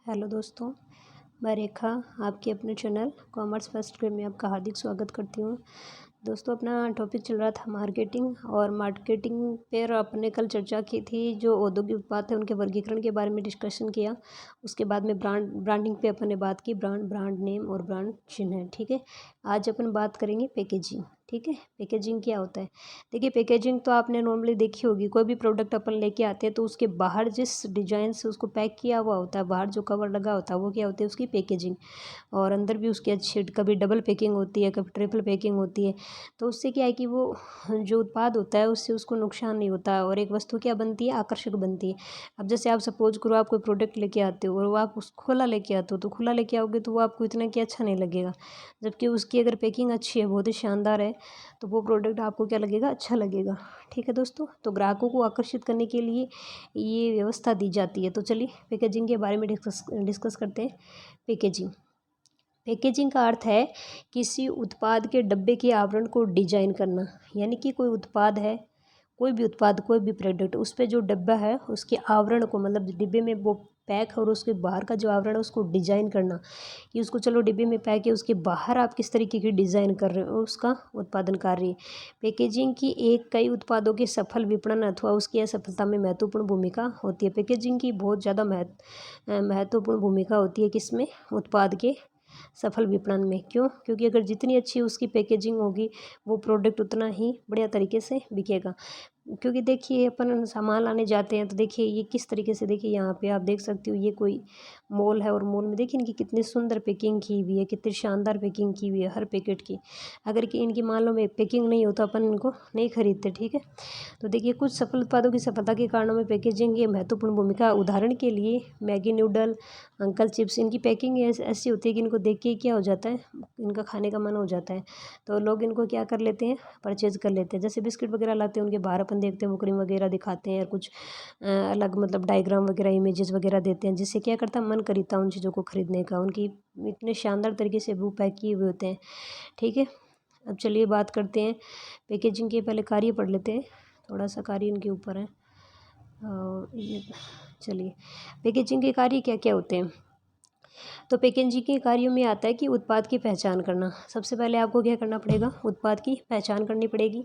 Hello दोस्तों, मैं रेखा आपके अपने चैनल कॉमर्स फर्स्ट ग्रेड में आपका हार्दिक स्वागत करती हूँ। दोस्तों, अपना टॉपिक चल रहा था मार्केटिंग पर अपने कल चर्चा की थी। जो औद्योगिक उत्पाद थे उनके वर्गीकरण के बारे में डिस्कशन किया। उसके बाद में ब्रांडिंग पे अपन ने बात की, ब्रांड नेम और ब्रांड चिन्ह। ठीक है, आज अपन बात करेंगे पैकेजिंग। ठीक है, पैकेजिंग क्या होता है। देखिए, पैकेजिंग तो आपने नॉर्मली देखी होगी। कोई भी प्रोडक्ट अपन लेके आते हैं तो उसके बाहर जिस डिजाइन से उसको पैक किया हुआ होता है, बाहर जो कवर लगा होता है वो क्या होती है, उसकी पैकेजिंग। और अंदर भी उसकी अच्छी कभी डबल पैकिंग होती है, कभी ट्रिपल पैकिंग होती है। तो उससे क्या है कि वो जो उत्पाद होता है उससे उसको नुकसान नहीं होता और एक वस्तु क्या बनती है, आकर्षक बनती है। अब जैसे आप सपोज करो, आप कोई प्रोडक्ट लेके आते हो और वो आप उस खुला लेके आते हो, तो खुला लेके आओगे तो वो आपको इतना कि अच्छा नहीं लगेगा। जबकि उसकी अगर पैकिंग अच्छी है, बहुत ही शानदार है, तो वो प्रोडक्ट आपको क्या लगेगा, अच्छा लगेगा। ठीक है दोस्तों, तो ग्राहकों को आकर्षित करने के लिए ये व्यवस्था दी जाती है। तो चलिए पैकेजिंग के बारे में डिस्कस करते हैं। पैकेजिंग पैकेजिंग का अर्थ है किसी उत्पाद के डब्बे के आवरण को डिजाइन करना। यानी कि कोई उत्पाद है, कोई भी उत्पाद, कोई भी प्रोडक्ट, उस पे जो डब्बा है उसके आवरण को, मतलब डिब्बे में वो पैक और उसके बाहर का जो आवरण है उसको डिजाइन करना। कि उसको चलो डिब्बे में पैक है, उसके बाहर आप किस तरीके की डिज़ाइन कर रहे हो, उसका उत्पादन कार्य है। पैकेजिंग की एक कई उत्पादों के सफल विपणन अथवा उसकी असफलता में महत्वपूर्ण भूमिका होती है। पैकेजिंग की बहुत ज़्यादा महत्वपूर्ण भूमिका होती है किसमें, उत्पाद के सफल विपणन में। क्यों? क्योंकि अगर जितनी अच्छी उसकी पैकेजिंग होगी, वो प्रोडक्ट उतना ही बढ़िया तरीके से बिकेगा। क्योंकि देखिए, अपन सामान लाने जाते हैं तो देखिए ये किस तरीके से, देखिए यहाँ पे आप देख सकते हो, ये कोई मॉल है और मॉल में देखिए इनकी कितनी सुंदर पैकिंग की हुई है, कितनी शानदार पैकिंग की हुई है हर पैकेट की। अगर कि इनकी मान लो में पैकिंग नहीं हो तो अपन इनको नहीं खरीदते। ठीक है, तो देखिए कुछ सफल उत्पादों की सफलता के कारणों में पैकेजिंग की महत्वपूर्ण भूमिका। उदाहरण के लिए मैगी नूडल, अंकल चिप्स, इनकी पैकिंग ऐसी होती है कि इनको देख के क्या हो जाता है, इनका खाने का मन हो जाता है। तो लोग इनको क्या कर लेते हैं, परचेज कर लेते हैं। जैसे बिस्किट वगैरह लाते हैं, उनके बाहर अपन देखते हैं वो क्रीम वगैरह दिखाते हैं और कुछ अलग मतलब डायग्राम वगैरह, इमेजेस वगैरह देते हैं, जिससे क्या करता है, मन करता है उन चीज़ों को खरीदने का। उनकी इतने शानदार तरीके से वो पैक किए हुए होते हैं। ठीक है, अब चलिए बात करते हैं पैकेजिंग के। पहले कार्य पढ़ लेते हैं, थोड़ा सा कार्य इनके ऊपर है। और चलिए, पैकेजिंग के कार्य क्या क्या होते हैं। तो पैकेजिंग के कार्यों में आता है कि उत्पाद की पहचान करना। सबसे पहले आपको क्या करना पड़ेगा, उत्पाद की पहचान करनी पड़ेगी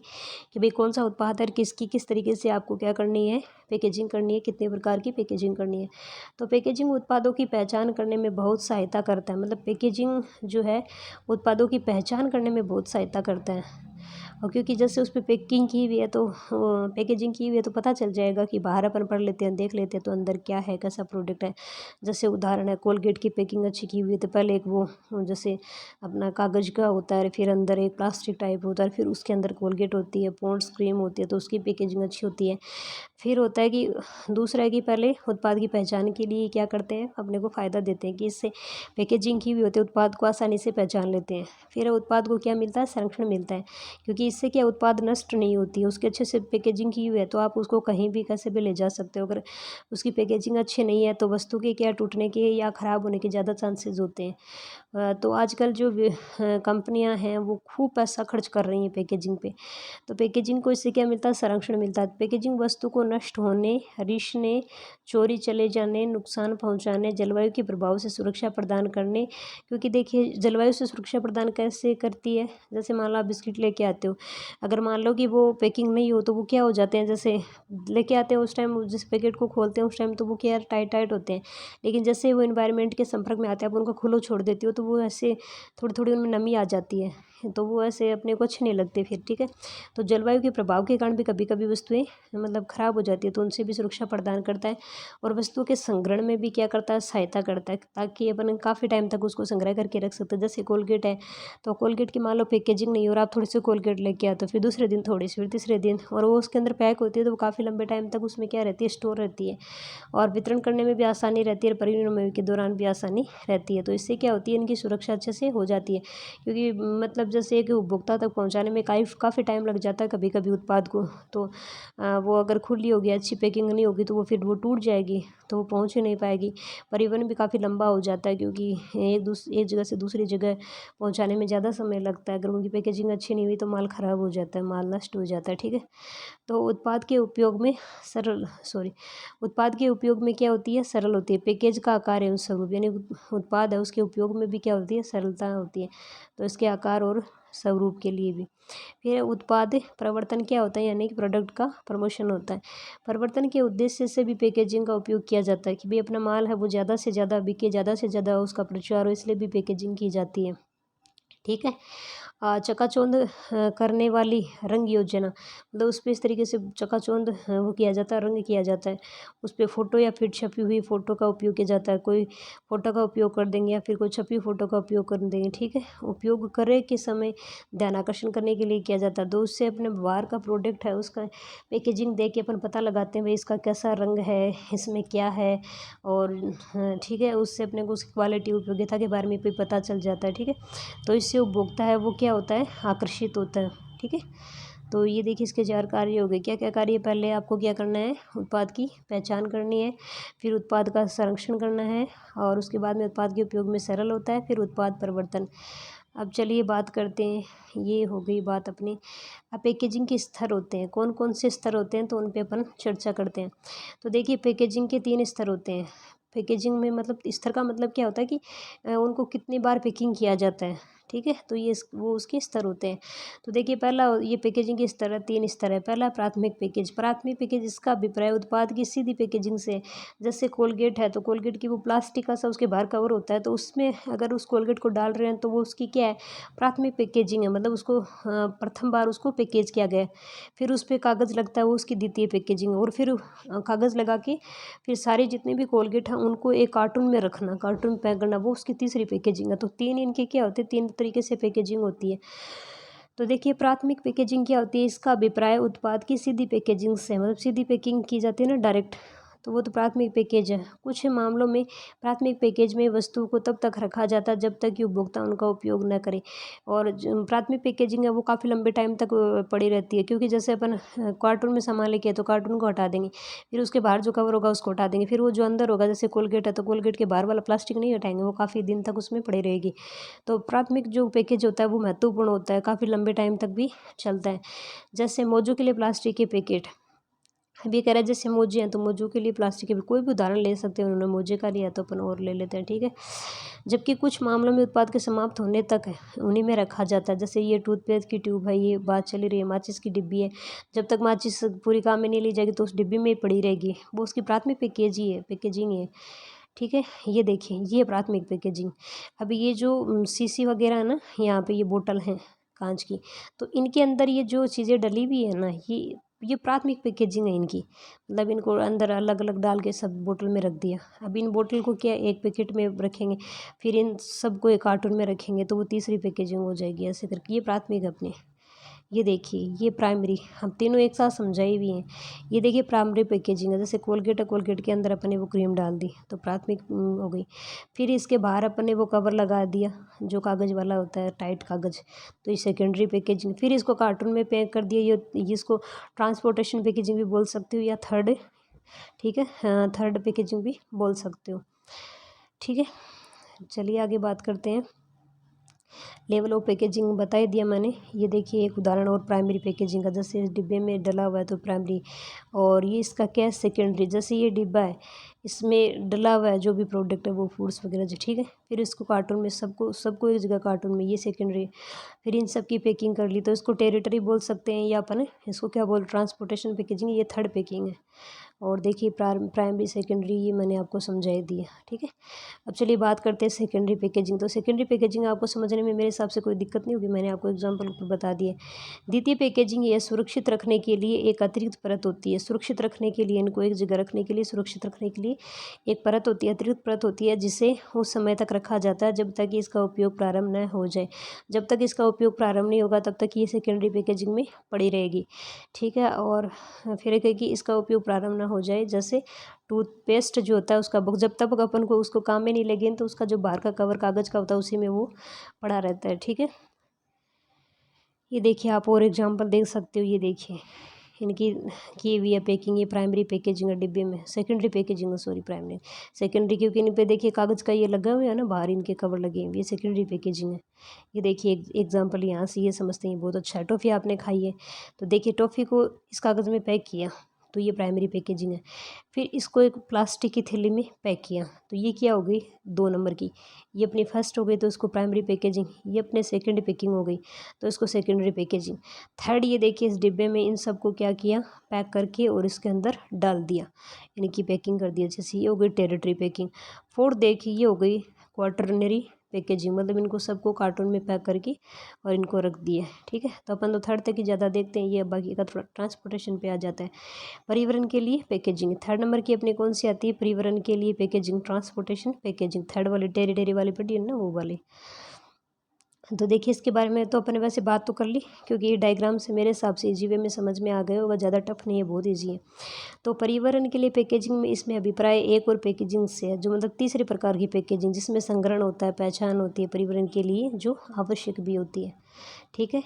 कि भाई कौन सा उत्पाद है, किसकी किस तरीके से आपको क्या करनी है, पैकेजिंग करनी है, कितने प्रकार की पैकेजिंग करनी है। तो पैकेजिंग उत्पादों की पहचान करने में बहुत सहायता करता है। मतलब पैकेजिंग जो है उत्पादों की पहचान करने में बहुत सहायता करता है। और क्योंकि जैसे उस पर पैकिंग की हुई है तो पैकेजिंग की हुई है तो पता चल जाएगा कि बाहर अपन पढ़ लेते हैं, देख लेते हैं तो अंदर क्या है, कैसा प्रोडक्ट है। जैसे उदाहरण है, कोलगेट की पैकिंग अच्छी की हुई है तो पहले एक वो जैसे अपना कागज़ का होता है, फिर अंदर एक प्लास्टिक टाइप होता है, फिर उसके अंदर कोलगेट होती है, पॉन्ड्स क्रीम होती है, तो उसकी पैकेजिंग अच्छी होती है। फिर होता है कि दूसरा है कि पहले उत्पाद की पहचान के लिए क्या करते हैं, अपने को फ़ायदा देते हैं कि इससे पैकेजिंग की हुई होती है, उत्पाद को आसानी से पहचान लेते हैं। फिर उत्पाद को क्या मिलता है, संरक्षण मिलता है। क्योंकि इससे क्या, उत्पाद नष्ट नहीं होती है, उसके अच्छे से पैकेजिंग की हुई है तो आप उसको कहीं भी कैसे भी ले जा सकते हो। अगर उसकी पैकेजिंग अच्छी नहीं है तो वस्तु के क्या टूटने के या ख़राब होने के ज़्यादा चांसेस होते हैं। तो आजकल जो कंपनियां हैं वो खूब पैसा खर्च कर रही हैं पैकेजिंग पे। तो पैकेजिंग को इससे क्या मिलता है, संरक्षण मिलता है। पैकेजिंग वस्तु को नष्ट होने, रिसने, चोरी चले जाने, नुकसान पहुंचाने, जलवायु के प्रभाव से सुरक्षा प्रदान करने। क्योंकि देखिए जलवायु से सुरक्षा प्रदान कैसे करती है, जैसे मान लो आप बिस्किट लेके आते हो, अगर मान लो कि वो पैकिंग नहीं हो तो वो क्या हो जाते हैं, जैसे लेके आते हैं उस टाइम जिस पैकेट को खोलते हैं उस टाइम तो वो क्या टाइट टाइट होते हैं। लेकिन जैसे वो एनवायरनमेंट के संपर्क में आते हैं, आप उनको खुलो छोड़ देती हो तो वो ऐसे थोड़ी थोड़ी उनमें नमी आ जाती है, तो वो ऐसे अपने को अच्छे नहीं लगते फिर। ठीक है, तो जलवायु के प्रभाव के कारण भी कभी कभी वस्तुएं मतलब ख़राब हो जाती है, तो उनसे भी सुरक्षा प्रदान करता है। और वस्तुओं के संग्रहण में भी क्या करता है, सहायता करता है, ताकि अपन काफ़ी टाइम तक उसको संग्रह करके रख सकते हैं। जैसे कोलगेट है, तो कोलगेट की मान लो पैकेजिंग नहीं हो और आप थोड़ी सी कोलगेट लेके आते हो, फिर दूसरे दिन थोड़ी सी, फिर तीसरे दिन, और वो उसके अंदर पैक होती है तो वो काफ़ी लंबे टाइम तक उसमें क्या रहती है, स्टोर रहती है। और वितरण करने में भी आसानी रहती है और परिवहन के दौरान भी आसानी रहती है। तो इससे क्या होती है, इनकी सुरक्षा अच्छे से हो जाती है। क्योंकि मतलब जैसे कि उपभोक्ता तक पहुंचाने में काफ़ी टाइम लग जाता है कभी कभी उत्पाद को, तो वो अगर खुली होगी, अच्छी पैकिंग नहीं होगी तो वो फिर वो टूट जाएगी, तो वो पहुंच ही नहीं पाएगी। परिवहन भी काफ़ी लंबा हो जाता है, क्योंकि एक जगह से दूसरी जगह पहुंचाने में ज़्यादा समय लगता है। अगर उनकी पैकेजिंग अच्छी नहीं हुई तो माल ख़राब हो जाता है, माल नष्ट हो जाता है। ठीक है, तो उत्पाद के उपयोग में क्या होती है, सरल होती है। पैकेज का आकार एवं स्वरूप, यानी उत्पाद है उसके उपयोग में भी क्या होती है, सरलता होती है। तो इसके आकार और स्वरूप के लिए भी। फिर उत्पाद प्रवर्तन क्या होता है, यानी कि प्रोडक्ट का प्रमोशन होता है। प्रवर्तन के उद्देश्य से भी पैकेजिंग का उपयोग किया जाता है कि भाई अपना माल है वो ज़्यादा से ज़्यादा बिके, ज़्यादा से ज़्यादा उसका प्रचार हो, इसलिए भी पैकेजिंग की जाती है। ठीक है, चकाचौंध करने वाली रंग योजना, मतलब उस पर इस तरीके से चकाचौंध वो किया जाता है, रंग किया जाता है। उस पर फ़ोटो या फिर छपी हुई फ़ोटो का उपयोग किया जाता है। कोई फ़ोटो का उपयोग कर देंगे या फिर कोई छपी फ़ोटो का उपयोग कर देंगे। ठीक है, उपयोग करे के समय ध्यान आकर्षण करने के लिए किया जाता है। तो उससे अपने बाहर का प्रोडक्ट है उसका पैकेजिंग देख के अपन पता लगाते हैं भाई इसका कैसा रंग है, इसमें क्या है, और ठीक है, उससे अपने को उसकी क्वालिटी उपयोगिता के बारे में भी पता चल जाता है। ठीक है, तो इससे उपभोक्ता है वो क्या होता है, आकर्षित होता है। ठीक है, तो ये देखिए इसके 4 कार्य हो गए। क्या क्या कार्य, पहले आपको क्या करना है, उत्पाद की पहचान करनी है, फिर उत्पाद का संरक्षण करना है, और उसके बाद में उत्पाद के उपयोग में सरल होता है, फिर उत्पाद परिवर्तन। अब चलिए बात करते हैं, ये हो गई बात अपनी। अब पैकेजिंग के स्तर होते हैं, कौन कौन से स्तर होते हैं, तो उन पे अपन चर्चा करते हैं। तो देखिए पैकेजिंग के 3 स्तर होते हैं। पैकेजिंग में मतलब स्तर का मतलब क्या होता है कि उनको कितनी बार पैकिंग किया जाता है। ठीक है, तो वो उसके स्तर होते हैं। तो देखिए पहला ये पैकेजिंग के स्तर है, 3 स्तर है। पहला प्राथमिक पैकेज। प्राथमिक पैकेज इसका अभिप्राय उत्पाद की सीधी पैकेजिंग से, जैसे कोलगेट है तो कोलगेट की वो प्लास्टिक का सा उसके बाहर कवर होता है, तो उसमें अगर उस कोलगेट को डाल रहे हैं तो वो उसकी क्या है, प्राथमिक पैकेजिंग है, मतलब उसको प्रथम बार उसको पैकेज किया गया है। फिर उस पर कागज़ लगता है, वो उसकी द्वितीय पैकेजिंग है। और फिर कागज़ लगा के फिर सारे जितने भी कोलगेट हैं उनको एक कार्टून में रखना, कार्टून में पैक करना, वो उसकी तीसरी पैकेजिंग है। तो 3 इनके क्या होते हैं, 3 तरीके से पैकेजिंग होती है। तो देखिए प्राथमिक पैकेजिंग क्या होती है, इसका अभिप्राय उत्पाद की सीधी पैकेजिंग से, मतलब सीधी पैकिंग की जाती है ना, डायरेक्ट, तो वो तो प्राथमिक पैकेज है। कुछ मामलों में प्राथमिक पैकेज में वस्तु को तब तक रखा जाता है जब तक कि उपभोक्ता उनका उपयोग न करे। और प्राथमिक पैकेजिंग है वो काफ़ी लंबे टाइम तक पड़ी रहती है, क्योंकि जैसे अपन कार्टून में सामान लेके तो कार्टून को हटा देंगे, फिर उसके बाहर जो कवर होगा उसको हटा देंगे, फिर वो जो अंदर होगा जैसे कोलगेट है तो कोलगेट के बाहर वाला प्लास्टिक नहीं हटाएंगे, वो काफ़ी दिन तक उसमें पड़ी रहेगी। तो प्राथमिक जो पैकेज होता है वो महत्वपूर्ण होता है, काफ़ी लंबे टाइम तक भी चलता है। जैसे मोजों के लिए प्लास्टिक के पैकेट, अब ये कह रहा है जैसे मोजे हैं तो मोजों के लिए प्लास्टिक के, कोई भी उदाहरण ले सकते हैं, उन्होंने मोजे का लिया तो अपन और ले लेते हैं। ठीक है, जबकि कुछ मामलों में उत्पाद के समाप्त होने तक उन्हीं में रखा जाता है। जैसे ये टूथपेस्ट की ट्यूब है, ये बात चली रही है, माचिस की डिब्बी है, जब तक माचिस पूरी काम में नहीं ली जाएगी तो उस डिब्बी में ही पड़ी रहेगी, वो उसकी प्राथमिक पैकेजिंग है। ठीक है, ये देखिए ये प्राथमिक पैकेजिंग। अब ये जो शीशी वगैरह है ना, यहाँ पे ये बोतल है कांच की, तो इनके अंदर ये जो चीज़ें डली हुई है ना, ये प्राथमिक पैकेजिंग है इनकी, मतलब इनको अंदर अलग अलग डाल के सब बोतल में रख दिया। अब इन बोतल को क्या एक पैकेट में रखेंगे, फिर इन सबको एक कार्टून में रखेंगे, तो वो तीसरी पैकेजिंग हो जाएगी, ऐसे करके। ये प्राथमिक है अपने। ये देखिए ये प्राइमरी, हम तीनों एक साथ समझाई भी हैं। ये देखिए प्राइमरी पैकेजिंग है, जैसे कोलगेट है, कोलगेट के अंदर अपन ने वो क्रीम डाल दी तो प्राथमिक हो गई। फिर इसके बाहर अपन ने वो कवर लगा दिया जो कागज़ वाला होता है, टाइट कागज़, तो ये सेकेंडरी पैकेजिंग। फिर इसको कार्टून में पैक कर दिया, ये इसको ट्रांसपोर्टेशन पैकेजिंग भी बोल सकते हो, या थर्ड, ठीक है, थर्ड पैकेजिंग भी बोल सकते हो। ठीक है, चलिए आगे बात करते हैं। लेवल ऑफ पैकेजिंग बता ही दिया मैंने। ये देखिए एक उदाहरण और प्राइमरी पैकेजिंग का, जैसे इस डिब्बे में डला हुआ है तो प्राइमरी, और ये इसका क्या है, सेकेंडरी। जैसे ये डिब्बा है, इसमें डला हुआ है जो भी प्रोडक्ट है वो फूड्स वगैरह जो, ठीक है, फिर इसको कार्टून में सबको एक जगह कार्टून में, ये सेकेंडरी। फिर इन सब की पैकिंग कर ली तो इसको टेरिटरी बोल सकते हैं, या अपन इसको क्या बोल, ट्रांसपोर्टेशन पैकेजिंग, ये थर्ड पैकिंग है। और देखिए प्राइमरी सेकेंडरी ये मैंने आपको समझाई दिया। ठीक है, अब चलिए बात करते हैं सेकेंडरी पैकेजिंग। तो सेकेंडरी पैकेजिंग आपको समझने में मेरे हिसाब से कोई दिक्कत नहीं होगी, मैंने आपको एग्जांपल बता दिए। द्वितीय पैकेजिंग ये सुरक्षित रखने के लिए एक अतिरिक्त परत होती है, सुरक्षित रखने के लिए, इनको एक जगह रखने के लिए, सुरक्षित रखने के लिए एक परत होती है, अतिरिक्त परत होती है, जिसे उस समय तक रखा जाता है जब तक कि इसका उपयोग प्रारंभ न हो जाए। जब तक इसका उपयोग प्रारंभ नहीं होगा तब तक ये सेकेंडरी पैकेजिंग में पड़ी रहेगी। ठीक है, और फिर एक है कि इसका उपयोग प्रारंभ न हो जाए, जैसे टूथपेस्ट जो होता है उसका जब तक अपन को उसको काम में नहीं लगे तो उसका जो बाहर का कवर कागज़ का होता है उसी में वो पड़ा रहता है। ठीक है, ये देखिए आप और एग्जांपल देख सकते हो। ये देखिए इनकी की हुई है पैकिंग, ये प्राइमरी पैकेजिंग है डिब्बे में, सेकेंडरी पैकेजिंग है, सॉरी प्राइमरी सेकेंडरी, क्योंकि इन पे देखिए कागज़ का ये लगा हुआ है ना, बाहर इनके कवर लगे हैं, ये सेकेंडरी पैकेजिंग है। ये देखिए एग्जाम्पल यहाँ से ये समझते हैं बहुत अच्छा है। टॉफ़ी आपने खाई है तो देखिए टॉफ़ी को इस कागज़ में पैक किया तो ये प्राइमरी पैकेजिंग है। फिर इसको एक प्लास्टिक की थैली में पैक किया तो ये क्या हो गई 2 नंबर की, ये अपनी फर्स्ट हो गई तो उसको प्राइमरी पैकेजिंग, ये अपने सेकेंड पैकिंग हो गई तो इसको सेकेंडरी पैकेजिंग। थर्ड ये देखिए इस डिब्बे में इन सबको क्या किया, पैक करके और इसके अंदर डाल दिया, इनकी पैकिंग कर दी। जैसे ये हो गई टेरिटरी पैकिंग। फोर्थ देखिए ये हो गई क्वार्टरनरी पैकेजिंग, मतलब इनको सबको कार्टून में पैक करके और इनको रख दिया। ठीक है, तो अपन तो थर्ड तक ही ज़्यादा देखते हैं, ये बाकी का थोड़ा ट्रांसपोर्टेशन पे आ जाता है। परिवहन के लिए पैकेजिंग थर्ड नंबर की अपनी कौन सी आती है, परिवहन के लिए पैकेजिंग, ट्रांसपोर्टेशन पैकेजिंग, थर्ड वाली टेरिटरी वाली पड़ी है ना वो वाली। तो देखिए इसके बारे में तो अपने वैसे बात तो कर ली, क्योंकि ये डायग्राम से मेरे हिसाब से इजी वे में समझ में आ गए होगा, ज़्यादा टफ नहीं है, बहुत ईजी है। तो परिवहन के लिए पैकेजिंग में इसमें अभिप्राय एक और पैकेजिंग से है, जो मतलब तीसरे प्रकार की पैकेजिंग जिसमें संग्रहण होता है, पहचान होती है परिवहन के लिए जो आवश्यक भी होती है। ठीक है,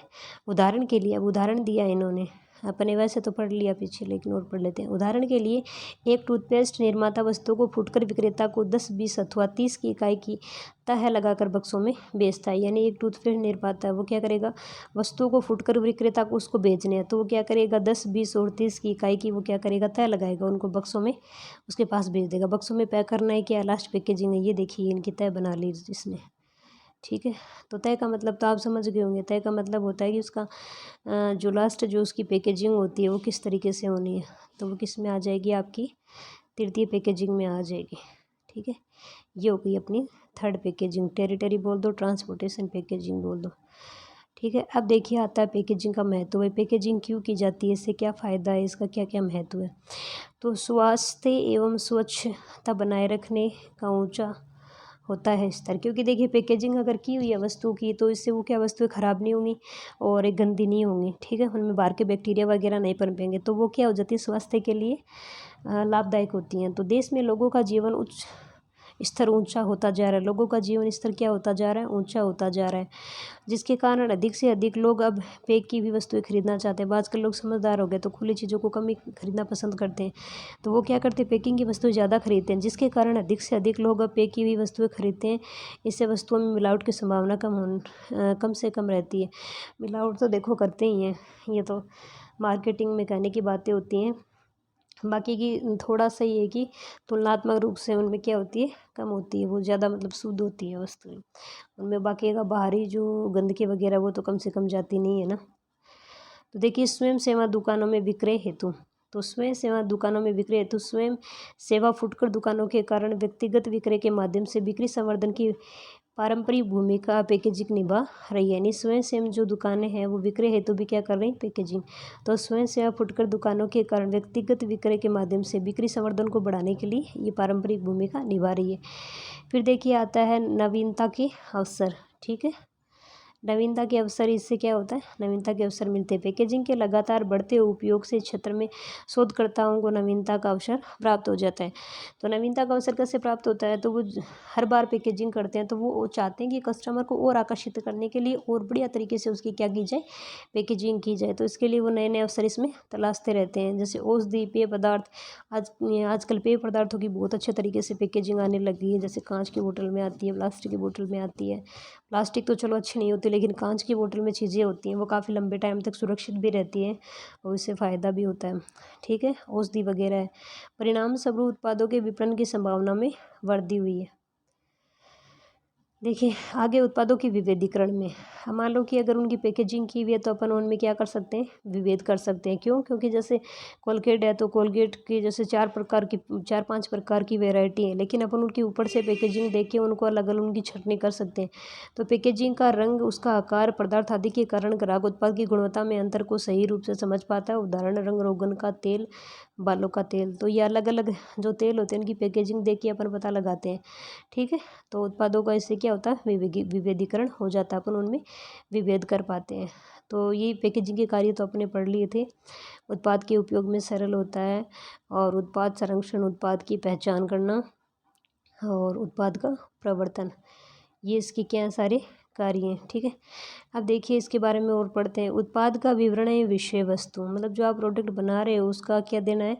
उदाहरण के लिए अब उदाहरण दिया है इन्होंने, अपने वैसे तो पढ़ लिया पीछे लेकिन और पढ़ लेते हैं। उदाहरण के लिए एक टूथपेस्ट निर्माता वस्तु को फुटकर विक्रेता को 10, 20 अथवा 30 की इकाई की तह लगाकर बक्सों में बेचता है। यानी एक टूथपेस्ट निर्माता है वो क्या करेगा, वस्तु को फुटकर विक्रेता को उसको बेचने हैं तो वो क्या करेगा 10, 20 और 30 की इकाई की वो क्या करेगा, तह लगाएगा, उनको बक्सों में उसके पास भेज देगा। बक्सों में पैक करना है, क्या लास्ट पैकेजिंग है, ये देखिए इनकी तह बना ली इसने। ठीक है, तो तय का मतलब तो आप समझ गए होंगे, तय का मतलब होता है कि उसका जो लास्ट जो उसकी पैकेजिंग होती है वो किस तरीके से होनी है, तो वो किस में आ जाएगी, आपकी तृतीय पैकेजिंग में आ जाएगी। ठीक है, ये हो गई अपनी थर्ड पैकेजिंग, टेरिटरी बोल दो, ट्रांसपोर्टेशन पैकेजिंग बोल दो। ठीक है, अब देखिए आता है पैकेजिंग का महत्व है, पैकेजिंग क्यों की जाती है, इससे क्या फ़ायदा है, इसका क्या क्या महत्व है। तो स्वास्थ्य एवं स्वच्छता बनाए रखने का ऊँचा होता है स्तर, क्योंकि देखिए पैकेजिंग अगर की हुई है वस्तु की तो इससे वो क्या वस्तुएं ख़राब नहीं होंगी और एक गंदी नहीं होंगी। ठीक है, उनमें बाहर के बैक्टीरिया वगैरह नहीं पनपेंगे तो वो क्या हो जाती है, स्वास्थ्य के लिए लाभदायक होती हैं। तो देश में लोगों का जीवन उच्च स्तर ऊंचा होता जा रहा है, लोगों का जीवन स्तर क्या होता जा रहा है, ऊंचा होता जा रहा है, जिसके कारण अधिक से अधिक लोग अब पैक की भी वस्तुएं खरीदना चाहते हैं। आजकल लोग समझदार हो गए तो खुली चीज़ों को कम ही खरीदना पसंद करते हैं, तो वो क्या करते हैं, पैकिंग की वस्तुएं ज़्यादा खरीदते हैं, जिसके कारण अधिक से अधिक लोग अब पैक की हुई वस्तुएं खरीदते हैं। इससे वस्तुओं में मिलावट की संभावना कम से कम रहती है। मिलावट तो देखो करते ही हैं, ये तो मार्केटिंग में कहने की बातें होती हैं, बाकी की थोड़ा सा ये है कि तुलनात्मक रूप से उनमें क्या होती है, कम होती है, वो ज़्यादा मतलब शुद्ध होती है वस्तुएं उनमें। बाकी का बाहरी जो गंदगी वगैरह वो तो कम से कम जाती नहीं है ना। तो देखिए स्वयं सेवा दुकानों में विक्रय हेतु, तो स्वयं सेवा दुकानों में विक्रय हेतु स्वयं सेवा फुटकर दुकानों के कारण व्यक्तिगत विक्रय के माध्यम से बिक्री संवर्धन की पारंपरिक भूमिका पैकेजिंग निभा रही है। यानी स्वयं सेवा जो दुकानें हैं वो विक्रय हेतु भी क्या कर रही हैं, पैकेजिंग। तो स्वयं सेवा फुटकर दुकानों के कारण व्यक्तिगत विक्रय के माध्यम से बिक्री संवर्धन को बढ़ाने के लिए ये पारंपरिक भूमिका निभा रही है। फिर देखिए आता है नवीनता के अवसर। ठीक है, नवीनता के अवसर, इससे क्या होता है, नवीनता के अवसर मिलते हैं। पैकेजिंग के लगातार बढ़ते उपयोग से क्षेत्र में शोधकर्ताओं को नवीनता का अवसर प्राप्त हो जाता है। तो नवीनता का अवसर कैसे प्राप्त होता है, तो वो हर बार पैकेजिंग करते हैं तो वो चाहते हैं कि कस्टमर को और आकर्षित करने के लिए और बढ़िया तरीके से उसकी क्या की जाए, पैकेजिंग की जाए। तो इसके लिए वो नए नए अवसर इसमें तलाशते रहते हैं। जैसे औषधि, पेय पदार्थ, आजकल पेय पदार्थों की बहुत अच्छे तरीके से पैकेजिंग आने लगी है, जैसे कांच की बोतल में आती है, प्लास्टिक की बोतल में आती है। प्लास्टिक तो चलो अच्छी नहीं होती, लेकिन कांच की बोतल में चीज़ें होती हैं वो काफ़ी लंबे टाइम तक सुरक्षित भी रहती हैं और उससे फ़ायदा भी होता है। ठीक है, औषधि वगैरह है। परिणाम स्वरूप उत्पादों के विपणन की संभावना में वृद्धि हुई है। देखिए आगे उत्पादों की विभेदीकरण में, मान लो कि अगर उनकी पैकेजिंग की हुई है तो अपन उनमें क्या कर सकते हैं, विभेद कर सकते हैं। क्यों, क्योंकि जैसे कोलगेट है तो कोलगेट की जैसे 4-5 प्रकार की वैरायटी है, लेकिन अपन उनके ऊपर से पैकेजिंग देख के उनको अलग अलग उनकी छँटनी कर सकते हैं। तो पैकेजिंग का रंग, उसका आकार, पदार्थ आदि के कारण ग्राहक उत्पाद की गुणवत्ता में अंतर को सही रूप से समझ पाता है। उदाहरण रंग रोगन का तेल, बालों का तेल, तो ये अलग अलग जो तेल होते हैं उनकी पैकेजिंग देख के अपन पता लगाते हैं। ठीक है, तो उत्पादों का इससे क्या होता है, विभेदीकरण हो जाता है, अपन उनमें विभेद कर पाते हैं। तो ये पैकेजिंग के कार्य तो अपने पढ़ लिए थे। उत्पाद के उपयोग में सरल होता है और उत्पाद संरक्षण, उत्पाद की पहचान करना और उत्पाद का प्रवर्तन, ये इसके क्या हैं, सारे कार्य हैं। ठीक है, अब देखिए इसके बारे में और पढ़ते हैं। उत्पाद का विवरण है विषय वस्तु, मतलब जो आप प्रोडक्ट बना रहे हो उसका क्या देना है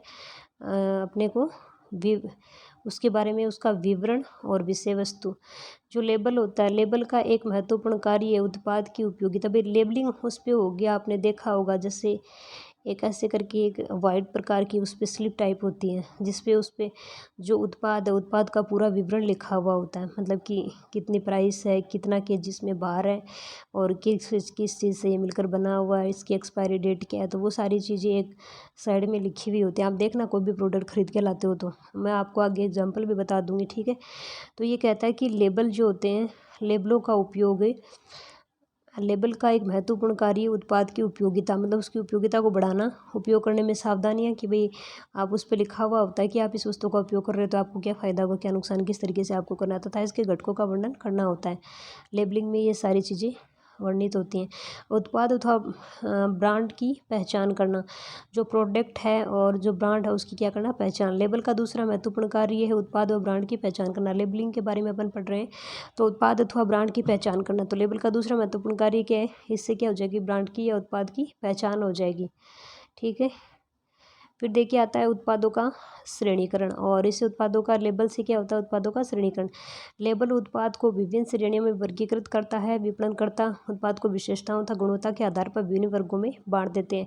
अपने को, उसके बारे में उसका विवरण और विषय वस्तु। जो लेबल होता है, लेबल का एक महत्वपूर्ण कार्य है उत्पाद की उपयोगिता। भाई लेबलिंग उस पर हो गया, आपने देखा होगा जैसे एक ऐसे करके एक वाइट प्रकार की उस पर स्लिप टाइप होती है जिसपे उस पर जो उत्पाद है उत्पाद का पूरा विवरण लिखा हुआ होता है, मतलब कि कितनी प्राइस है, कितना केजी इसमें बाहर है और किस किस चीज़ से ये मिलकर बना हुआ है, इसकी एक्सपायरी डेट क्या है, तो वो सारी चीज़ें एक साइड में लिखी हुई होती हैं। आप देखना कोई भी प्रोडक्ट खरीद के लाते हो तो मैं आपको आगे एग्जाम्पल भी बता दूंगी। ठीक है, तो ये कहता है कि लेबल जो होते हैं, लेबलों का उपयोग है, लेबल का एक महत्वपूर्ण कार्य उत्पाद की उपयोगिता, मतलब उसकी उपयोगिता को बढ़ाना। उपयोग करने में सावधानियां कि भाई आप उस पर लिखा हुआ होता है कि आप इस वस्तु का उपयोग कर रहे हो तो आपको क्या फ़ायदा होगा, क्या नुकसान, किस तरीके से आपको करना है तथा इसके घटकों का वर्णन करना होता है। लेबलिंग में ये सारी चीज़ें वर्णित होती हैं। उत्पाद अथवा ब्रांड की पहचान करना, जो प्रोडक्ट है और जो ब्रांड है उसकी क्या करना, पहचान। लेबल का दूसरा महत्वपूर्ण कार्य ये है उत्पाद और ब्रांड की पहचान करना। लेबलिंग के बारे में अपन पढ़ रहे हैं, तो उत्पाद अथवा ब्रांड की पहचान करना, तो लेबल का दूसरा महत्वपूर्ण कार्य क्या है, इससे क्या हो जाएगी, ब्रांड की या उत्पाद की पहचान हो जाएगी। ठीक है, फिर देखिए आता है उत्पादों का श्रेणीकरण, और इस उत्पादों का लेबल से क्या होता है, उत्पादों का श्रेणीकरण। लेबल उत्पाद को विभिन्न श्रेणियों में वर्गीकृत करता है। विपणनकर्ता उत्पाद को विशेषताओं तथा गुणवत्ता के आधार पर विभिन्न वर्गों में बांट देते हैं।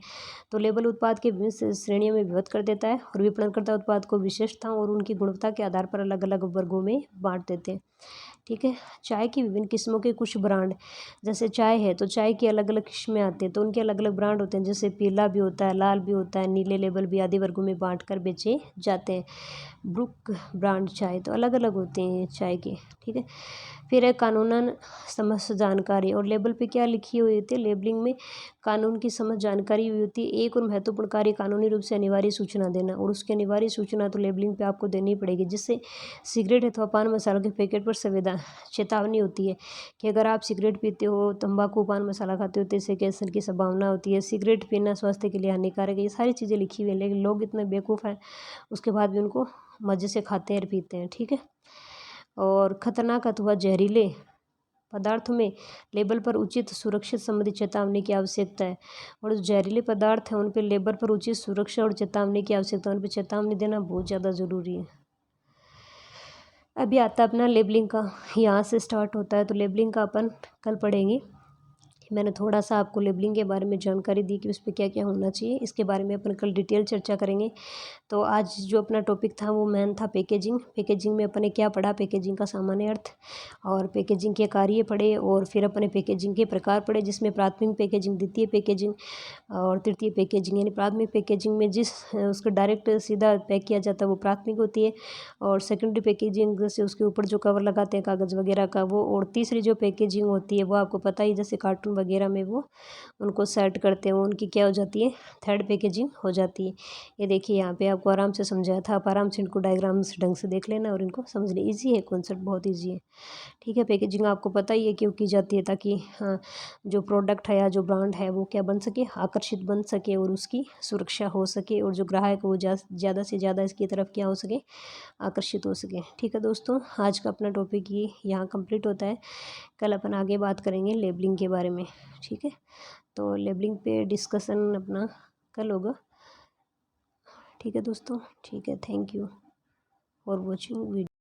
तो लेबल उत्पाद के विभिन्न श्रेणियों में विभक्त कर देता है और विपणनकर्ता उत्पाद को विशेषताओं और उनकी गुणवत्ता के आधार पर अलग अलग वर्गों में बांट देते हैं। ठीक है, चाय की विभिन्न किस्मों के कुछ ब्रांड, जैसे चाय है तो चाय की अलग अलग किस्में आती हैं तो उनके अलग अलग ब्रांड होते हैं, जैसे पीला भी होता है, लाल भी होता है, नीले लेबल भी, आदि वर्गों में बांट कर बेचे जाते हैं। ब्रुक ब्रांड चाय तो अलग अलग होते हैं चाय के। ठीक है, फिर है कानूनन समझ जानकारी, और लेबल पे क्या लिखी हुई होती है, लेबलिंग में कानून की समझ जानकारी हुई होती है। एक और महत्वपूर्ण कार्य कानूनी रूप से अनिवार्य सूचना देना, और उसकी अनिवार्य सूचना तो लेबलिंग पे आपको देनी पड़ेगी, जिससे सिगरेट अथवा पान मसालों के पैकेट पर चेतावनी होती है कि अगर आप सिगरेट पीते हो, तंबाकू, पान मसाला खाते हो तो इससे कैंसर की संभावना होती है, सिगरेट पीना स्वास्थ्य के लिए हानिकारक है। ये सारी चीज़ें लिखी हुई हैं, लेकिन लोग इतने बेवकूफ़ हैं उसके बाद भी उनको मज़े से खाते हैं और पीते हैं। ठीक है, और खतरनाक अथवा जहरीले पदार्थों में लेबल पर उचित सुरक्षित संबंधी चेतावनी की आवश्यकता है, और जो जहरीले पदार्थ हैं उन पर लेबल पर उचित सुरक्षा और चेतावनी की आवश्यकता है, उन पर चेतावनी देना बहुत ज़्यादा ज़रूरी है। अभी आता है अपना लेबलिंग का, यहाँ से स्टार्ट होता है, तो लेबलिंग का अपन कल पढ़ेंगे। मैंने थोड़ा सा आपको लेबलिंग के बारे में जानकारी दी कि उस पर क्या क्या होना चाहिए, इसके बारे में अपन कल डिटेल चर्चा करेंगे। तो आज जो अपना टॉपिक था वो मेन था पैकेजिंग। पैकेजिंग में अपने क्या पढ़ा, पैकेजिंग का सामान्य अर्थ और पैकेजिंग के कार्य पढ़े, और फिर अपने पैकेजिंग के प्रकार पढ़े, जिसमें प्राथमिक पैकेजिंग, द्वितीय पैकेजिंग और तृतीय पैकेजिंग। यानी प्राथमिक पैकेजिंग में जिस उसको डायरेक्ट सीधा पैक किया जाता है वो प्राथमिक होती है, और सेकेंडरी पैकेजिंग जैसे उसके ऊपर जो कवर लगाते हैं कागज़ वगैरह का वो, और तीसरी जो पैकेजिंग होती है वो आपको पता ही, जैसे कार्टून वगैरह में वो उनको सेट करते हैं, वो उनकी क्या हो जाती है, थर्ड पैकेजिंग हो जाती है। ये देखिए यहाँ पे आपको आराम से समझाया था, आप आराम से इनको डायग्राम्स ढंग से देख लेना और इनको समझ लें। ईजी है कॉन्सेप्ट, बहुत ईजी है। ठीक है, पैकेजिंग आपको पता ही है क्यों की जाती है, ताकि हाँ जो प्रोडक्ट है या जो ब्रांड है वो क्या बन सके, आकर्षित बन सके और उसकी सुरक्षा हो सके, और जो ग्राहक वो ज़्यादा से ज़्यादा इसकी तरफ क्या हो सके, आकर्षित हो सके। ठीक है दोस्तों, आज का अपना टॉपिक ये यहाँ कंप्लीट होता है। कल अपन आगे बात करेंगे लेबलिंग के बारे में। ठीक है, तो लेबलिंग पे डिस्कशन अपना कल होगा। ठीक है दोस्तों, ठीक है, thank you for watching video.